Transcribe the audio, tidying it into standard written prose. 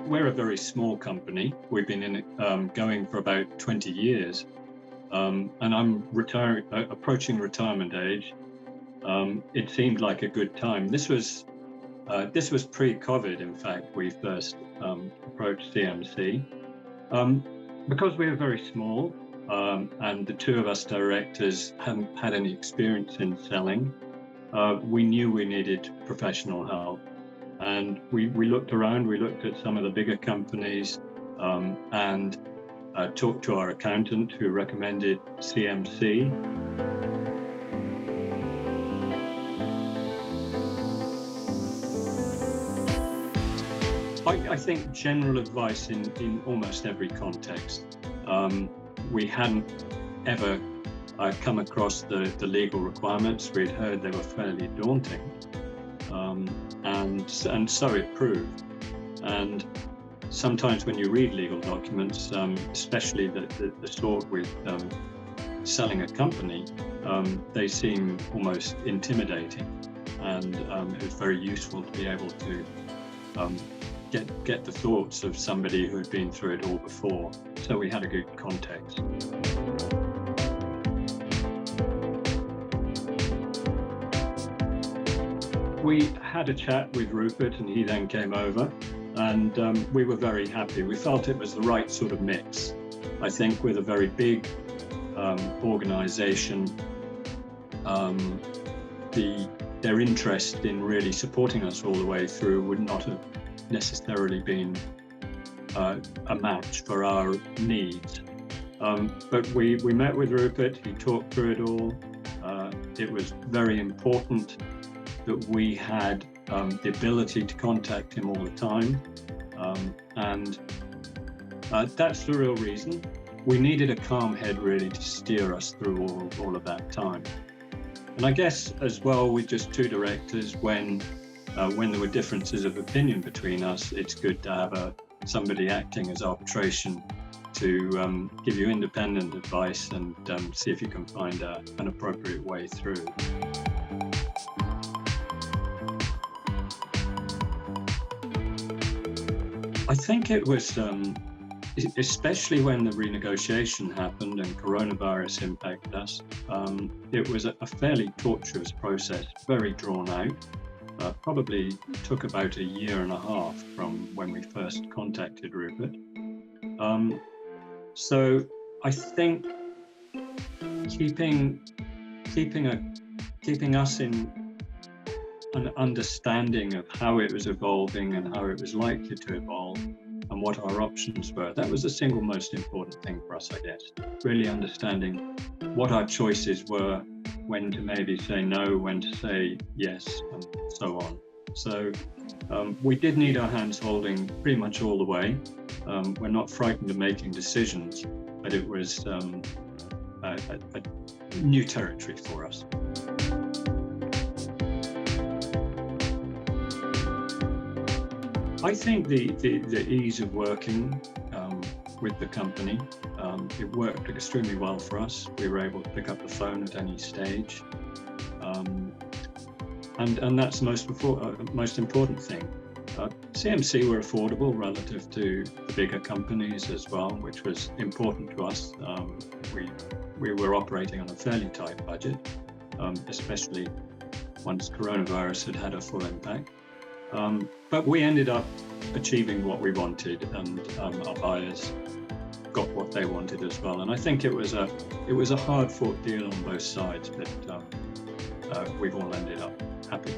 we're a very small company. We've been going for about 20 years, and I'm approaching retirement age. It seemed like a good time. This was pre-COVID. In fact, we first approached CMC because we were very small, and the two of us directors hadn't had any experience in selling. We knew we needed professional help. And we looked around, we looked at some of the bigger companies and talked to our accountant who recommended CMC. I think general advice in almost every context. We hadn't ever come across the legal requirements. We'd heard they were fairly daunting. And so it proved. And sometimes when you read legal documents, especially the sort with selling a company, they seem almost intimidating. And it was very useful to be able to get the thoughts of somebody who had been through it all before. So we had a good context. We had a chat with Rupert and he then came over, and we were very happy. We felt it was the right sort of mix. I think with a very big organization, their interest in really supporting us all the way through would not have necessarily been a match for our needs. But we met with Rupert, he talked through it all. It was very important that we had the ability to contact him all the time. And that's the real reason. We needed a calm head really to steer us through all of that time. And I guess as well with just two directors, when there were differences of opinion between us, it's good to have somebody acting as arbitration to give you independent advice and see if you can find an appropriate way through. I think it was, especially when the renegotiation happened and coronavirus impacted us, it was a fairly tortuous process, very drawn out. Probably took about a year and a half from when we first contacted Rupert. So I think keeping us in an understanding of how it was evolving and how it was likely to evolve and what our options were. That was the single most important thing for us, I guess. Really understanding what our choices were, when to maybe say no, when to say yes, and so on. So we did need our hands holding pretty much all the way. We're not frightened of making decisions, but it was a new territory for us. I think the ease of working with the company, it worked extremely well for us. We were able to pick up the phone at any stage. And that's the most important thing. CMC were affordable relative to the bigger companies as well, which was important to us. We were operating on a fairly tight budget, especially once coronavirus had a full impact. But we ended up achieving what we wanted, and our buyers got what they wanted as well. And I think it was a hard-fought deal on both sides, but we've all ended up happy.